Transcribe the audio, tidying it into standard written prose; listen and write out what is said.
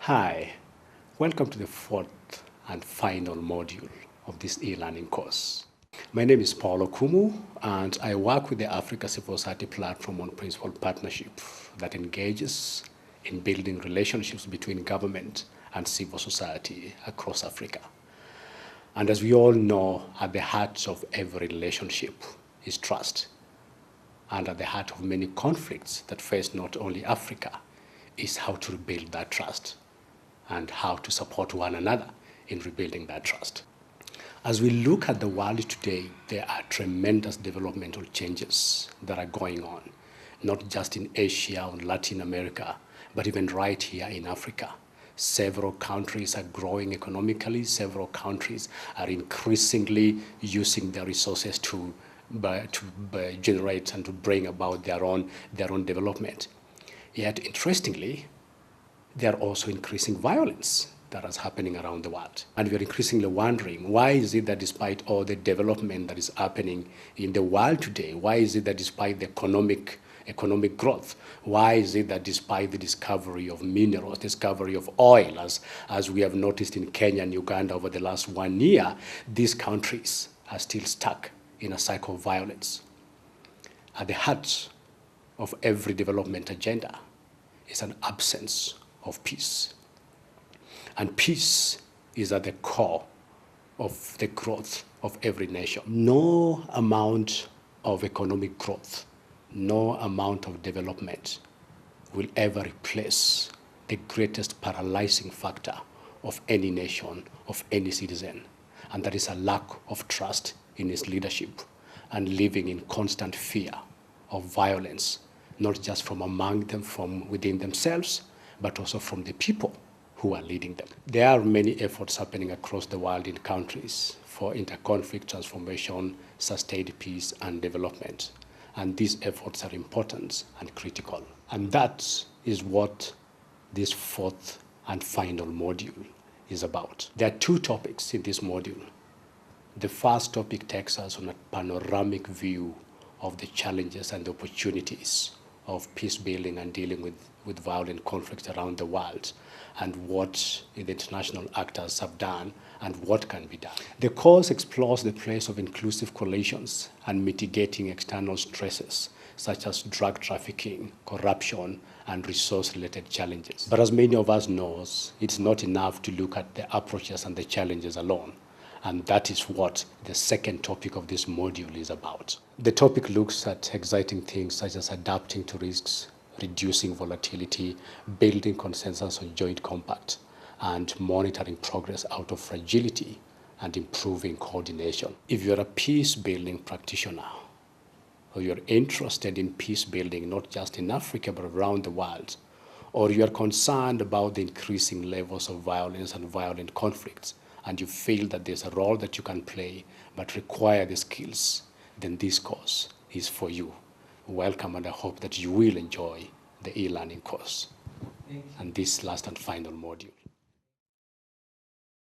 Hi, welcome to the fourth and final module of this e-learning course. My name is Paul Okumu, and I work with the Africa Civil Society Platform on Principled Partnership that engages in building relationships between government and civil society across Africa. And as we all know, at the heart of every relationship is trust. And at the heart of many conflicts that face not only Africa is how to rebuild that trust and how to support one another in rebuilding that trust. As we look at the world today, there are tremendous developmental changes that are going on, not just in Asia or Latin America, but even right here in Africa. Several countries are growing economically. Several countries are increasingly using their resources to generate and to bring about their own development. Yet, interestingly, there are also increasing violence that is happening around the world. And we're increasingly wondering, why is it that despite all the development that is happening in the world today, why is it that despite the economic growth, why is it that despite the discovery of minerals, discovery of oil, as we have noticed in Kenya and Uganda over the last 1 year, these countries are still stuck in a cycle of violence? At the heart of every development agenda is an absence of peace. And peace is at the core of the growth of every nation. No amount of economic growth, no amount of development will ever replace the greatest paralyzing factor of any nation, of any citizen, and that is a lack of trust in its leadership and living in constant fear of violence, not just from among them, from within themselves, but also from the people who are leading them. There are many efforts happening across the world in countries for inter-conflict transformation, sustained peace, and development. And these efforts are important and critical. And that is what this fourth and final module is about. There are 2 topics in this module. The first topic takes us on a panoramic view of the challenges and the opportunities of peace building and dealing with violent conflicts around the world, and what the international actors have done and what can be done. The course explores the place of inclusive coalitions and mitigating external stresses such as drug trafficking, corruption, and resource-related challenges. But as many of us know, it's not enough to look at the approaches and the challenges alone. And that is what the second topic of this module is about. The topic looks at exciting things such as adapting to risks, reducing volatility, building consensus on joint compact, and monitoring progress out of fragility and improving coordination. If you're a peace-building practitioner, or you're interested in peace building, not just in Africa, but around the world, or you are concerned about the increasing levels of violence and violent conflicts, and you feel that there's a role that you can play but require the skills, then this course is for you. Welcome, and I hope that you will enjoy the e-learning course and this last and final module.